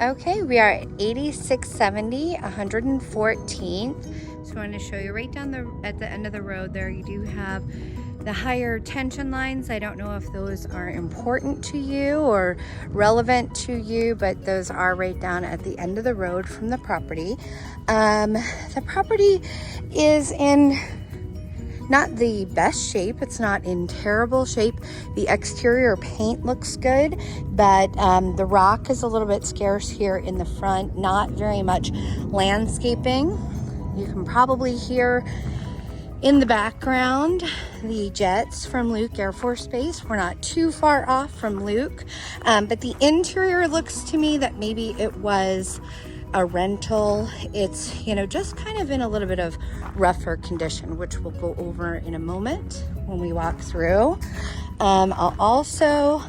Okay, we are at 8670 114th. So I want to show you right down at the end of the road there, you do have the higher tension lines. I don't know if those are important to you or relevant to you, but those are right down at the end of the road from the property. The property is in not the best shape. It's not in terrible shape. The exterior paint looks good, but the rock is a little bit scarce here in the front. Not very much landscaping. You can probably hear in the background the jets from Luke Air Force Base. We're not too far off from Luke, but the interior looks to me that maybe it was a rental. It's, you know, just kind of in a little bit of rougher condition, which we'll go over in a moment when we walk through. I'll also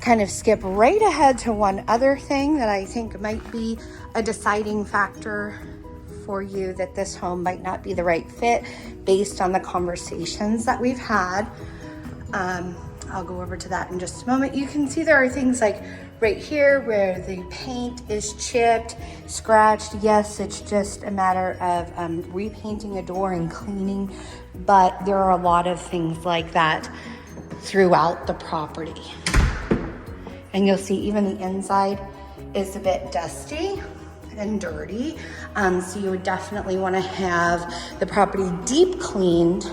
kind of skip right ahead to one other thing that I think might be a deciding factor for you that this home might not be the right fit based on the conversations that we've had. I'll go over to that in just a moment. You can see there are things like right here where the paint is chipped, scratched. Yes, it's just a matter of repainting a door and cleaning, but there are a lot of things like that throughout the property. And you'll see even the inside is a bit dusty and dirty. So you would definitely want to have the property deep cleaned.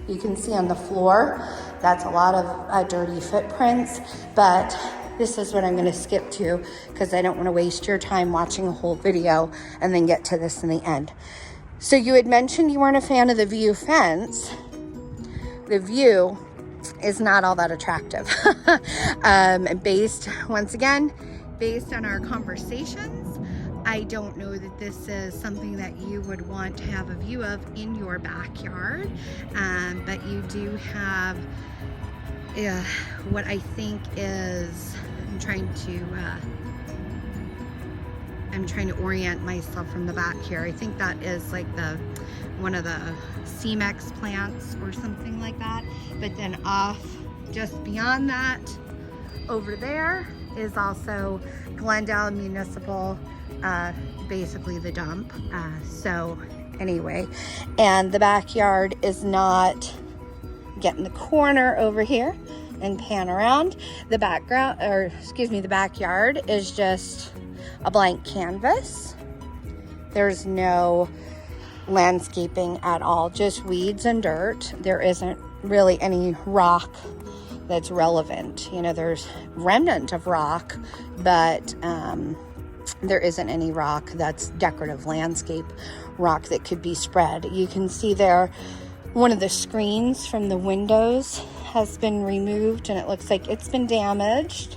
You can see on the floor, that's a lot of dirty footprints, but this is what I'm going to skip to because I don't want to waste your time watching a whole video and then get to this in the end. So you had mentioned you weren't a fan of the view fence. The view is not all that attractive. Once again, based on our conversations, I don't know that this is something that you would want to have a view of in your backyard, but you do have what I think is, I'm trying to orient myself from the back here. I think that is like one of the CMEX plants or something like that. But then off just beyond that, over there is also Glendale Municipal, basically the dump. So anyway, and the backyard is not, get in the corner over here and pan around. The backyard is just a blank canvas. There's no landscaping at all, just weeds and dirt. There isn't really any rock that's relevant. You know, there's remnant of rock, but there isn't any rock that's decorative landscape rock that could be spread. You can see there one of the screens from the windows has been removed and it looks like it's been damaged.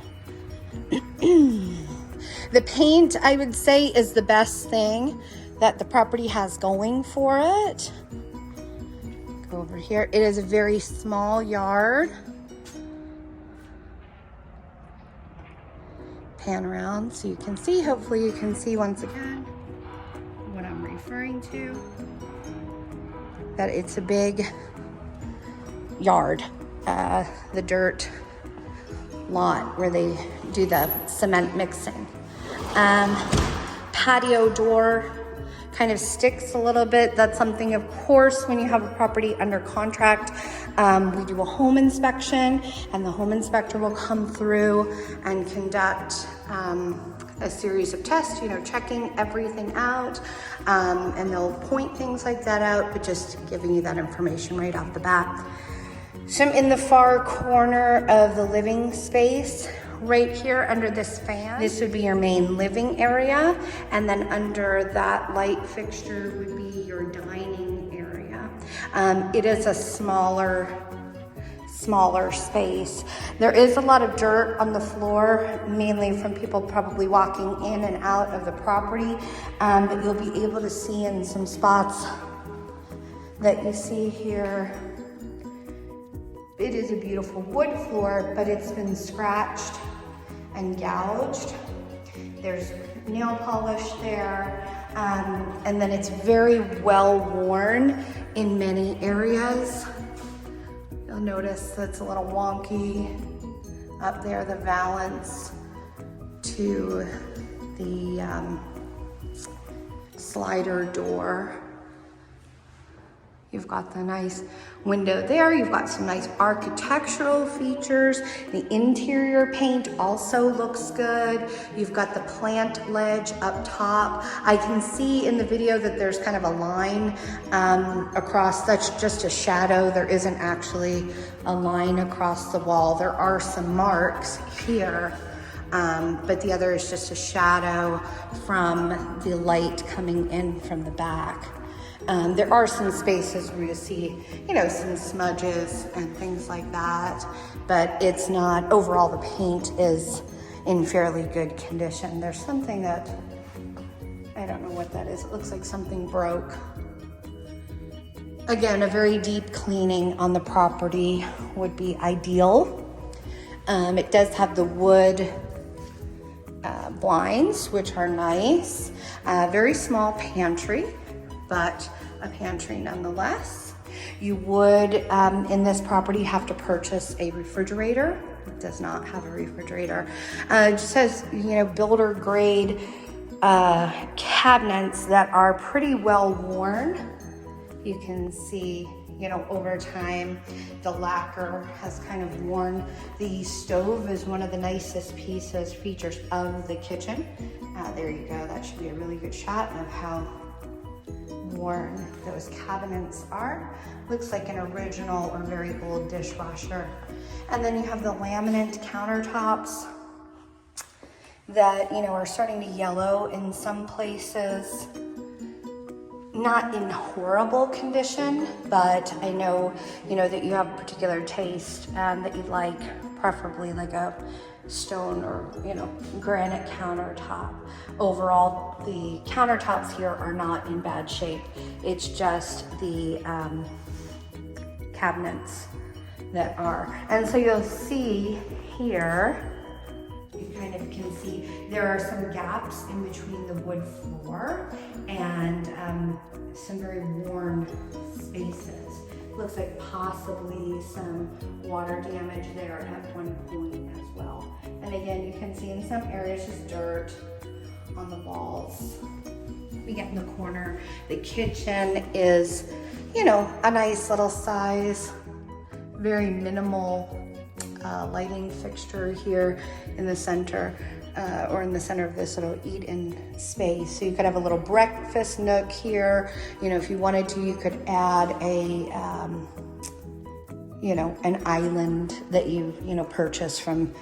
The paint, I would say, is the best thing that the property has going for it. Go over here. It is a very small yard. Pan around so you can see. Hopefully you can see once again what I'm referring to. That it's a big yard. The dirt lot where they do the cement mixing. Patio door kind of sticks a little bit. That's something, of course, when you have a property under contract, we do a home inspection and the home inspector will come through and conduct a series of tests, you know, checking everything out, and they'll point things like that out, but just giving you that information right off the bat. So I'm in the far corner of the living space, right here under this fan. This would be your main living area, and then under that light fixture would be your dining area. It is a smaller space. There is a lot of dirt on the floor, mainly from people probably walking in and out of the property, but you'll be able to see in some spots that you see here. It is a beautiful wood floor, but it's been scratched and gouged. There's nail polish there, and then it's very well worn in many areas. You'll notice that's a little wonky up there, the valance to the slider door. You've got the nice window there. You've got some nice architectural features. The interior paint also looks good. You've got the plant ledge up top. I can see in the video that there's kind of a line across. That's just a shadow. There isn't actually a line across the wall. There are some marks here, but the other is just a shadow from the light coming in from the back. There are some spaces where you see, you know, some smudges and things like that, but it's not, overall the paint is in fairly good condition. There's something that, I don't know what that is. It looks like something broke. Again, a very deep cleaning on the property would be ideal. It does have the wood blinds, which are nice. Very small pantry, but a pantry nonetheless. You would, in this property, have to purchase a refrigerator. It does not have a refrigerator. It just has, you know, builder grade cabinets that are pretty well worn. You can see, you know, over time, the lacquer has kind of worn. The stove is one of the nicest features of the kitchen. There you go. That should be a really good shot of how worn those cabinets are. Looks like an original or very old dishwasher. And then you have the laminate countertops that, you know, are starting to yellow in some places. Not in horrible condition, but I know, you know, that you have particular taste that you'd like, preferably like a stone or, you know, granite countertop. Overall, the countertops here are not in bad shape. It's just the cabinets that are. And so you'll see here, you kind of can see there are some gaps in between the wood floor and some very worn spaces. Looks like possibly some water damage there at one point as well. And again, you can see in some areas just dirt on the walls. We get in the corner. The kitchen is, you know, a nice little size, very minimal lighting fixture here in the center, or in the center of this little eat-in space. So you could have a little breakfast nook here. You know, if you wanted to, you could add a, you know, an island that you know, purchase from,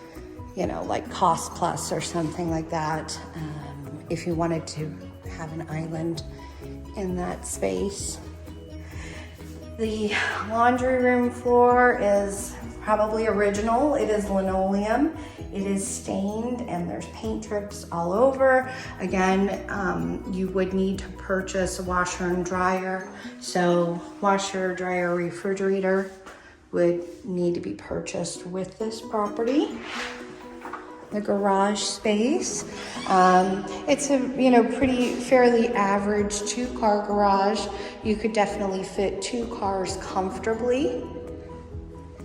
you know, like Cost Plus or something like that. If you wanted to have an island in that space. The laundry room floor is probably original. It is linoleum. It is stained and there's paint drips all over. Again, you would need to purchase a washer and dryer. So washer, dryer, refrigerator would need to be purchased with this property. The garage space. It's a, you know, pretty fairly average 2-car garage. You could definitely fit 2 cars comfortably.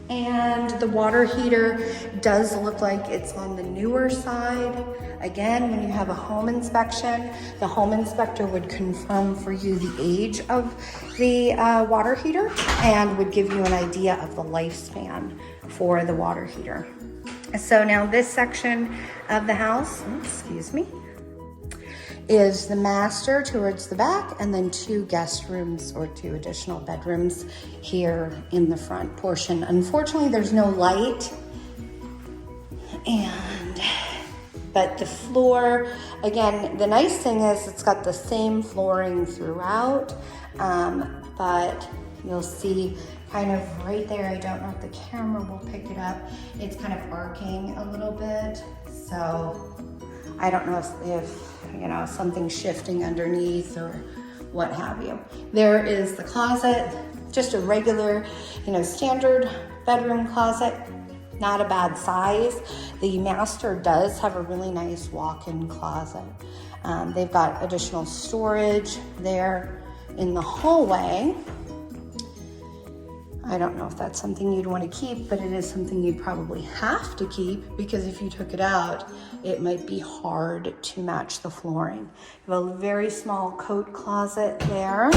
And the water heater does look like it's on the newer side. Again, when you have a home inspection, the home inspector would confirm for you the age of the water heater and would give you an idea of the lifespan for the water heater. So now this section of the house, excuse me, is the master towards the back, and then 2 guest rooms or 2 additional bedrooms here in the front portion. Unfortunately, there's no light, but the floor, again, the nice thing is it's got the same flooring throughout, but you'll see kind of right there, I don't know if the camera will pick it up, it's kind of arcing a little bit, so I don't know if you know, something's shifting underneath or what have you. There is the closet, just a regular, you know, standard bedroom closet, not a bad size. The master does have a really nice walk-in closet. They've got additional storage there in the hallway. I don't know if that's something you'd want to keep, but it is something you'd probably have to keep, because if you took it out, it might be hard to match the flooring. You have a very small coat closet there.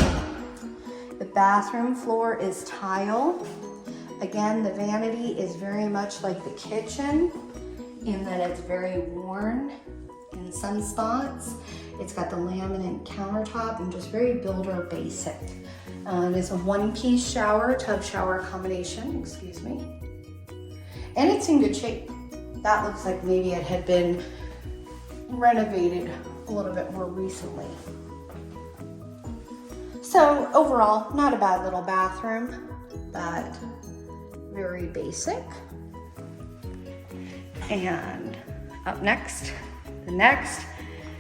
The bathroom floor is tile. Again, the vanity is very much like the kitchen in that it's very worn in some spots. It's got the laminate countertop and just very builder basic. It is a one-piece shower, tub shower combination, excuse me. And it's in good shape. That looks like maybe it had been renovated a little bit more recently. So overall, not a bad little bathroom, but very basic. And up next, the next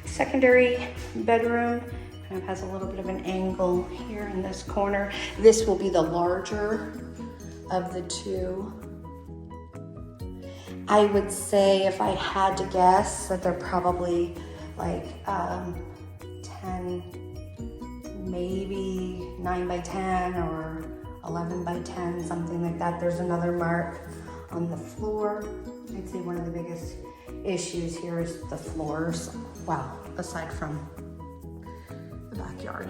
secondary bedroom kind of has a little bit of an angle here in this corner. This will be the larger of the two. I would say, if I had to guess, that they're probably like 10, maybe 9 by 10 or 11 by 10, something like that. There's another mark on the floor. I'd say one of the biggest issues here is the floors. Wow, aside from the backyard.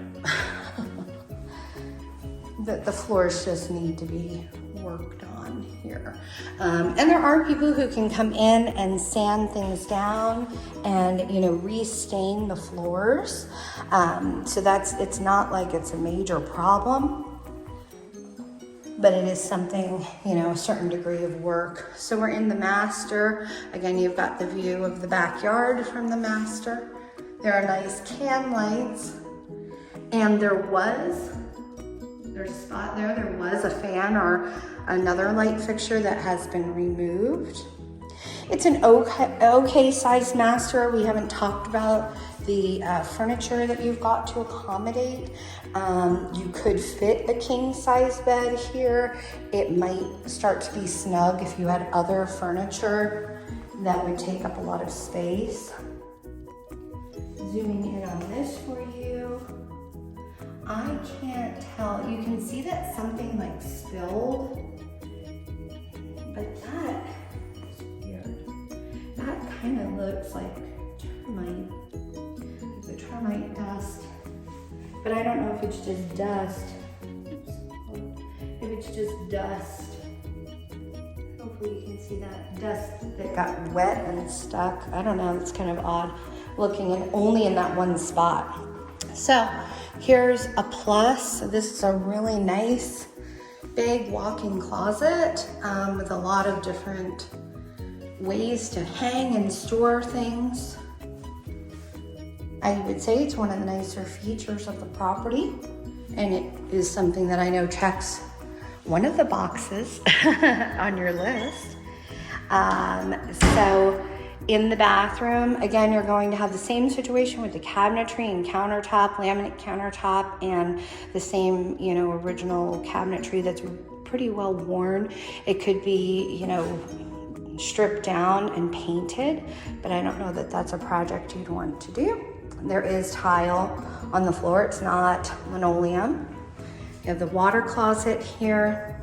The floors just need to be worked on here. And there are people who can come in and sand things down and, you know, restain the floors. So it's not like it's a major problem, but it is something, you know, a certain degree of work. So we're in the master. Again, you've got the view of the backyard from the master. There are nice can lights. And there's a spot there was a fan or another light fixture that has been removed. It's an okay sized master. We haven't talked about the furniture that you've got to accommodate. You could fit a king size bed here. It might start to be snug if you had other furniture that would take up a lot of space. Zooming in on this for you. I can't tell. You can see that something like spilled, but that is weird. That kind of looks like termite. The termite dust, but I don't know if it's just dust. Oops. If it's just dust. Hopefully you can see that dust that got wet and stuck. I don't know, it's kind of odd looking, and only in that one spot. So here's a plus. So this is a really nice big walk-in closet with a lot of different ways to hang and store things. I would say it's one of the nicer features of the property, and it is something that I know checks one of the boxes on your list. So in the bathroom, again, you're going to have the same situation with the cabinetry and countertop, laminate countertop, and the same, you know, original cabinetry that's pretty well worn. It could be, you know, stripped down and painted, but I don't know that that's a project you'd want to do. There is tile on the floor. It's not linoleum. You have the water closet here,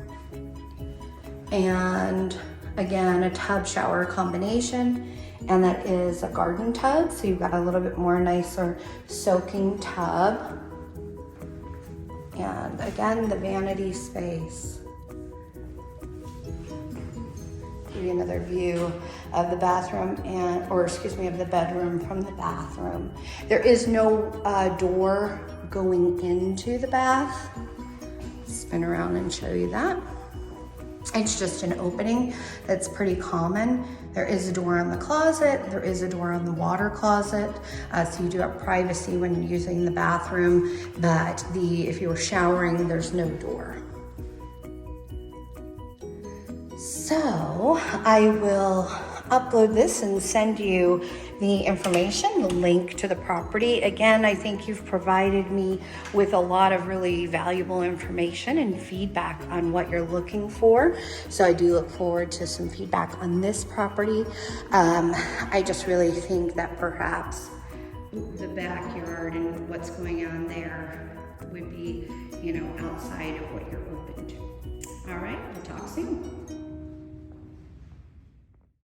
and again, a tub shower combination, and that is a garden tub, so you've got a little bit more nicer soaking tub. And again, the vanity space. Give you another view of the bathroom of the bedroom from the bathroom. There is no door going into the bath. Spin around and show you that. It's just an opening that's pretty common. There is a door on the closet. There is a door on the water closet. So you do have privacy when you're using the bathroom, but if you're showering, there's no door. So I will upload this and send you the information, the link to the property. Again, I think you've provided me with a lot of really valuable information and feedback on what you're looking for. So I do look forward to some feedback on this property. I just really think that perhaps the backyard and what's going on there would be, you know, outside of what you're open to. All right, we'll talk soon.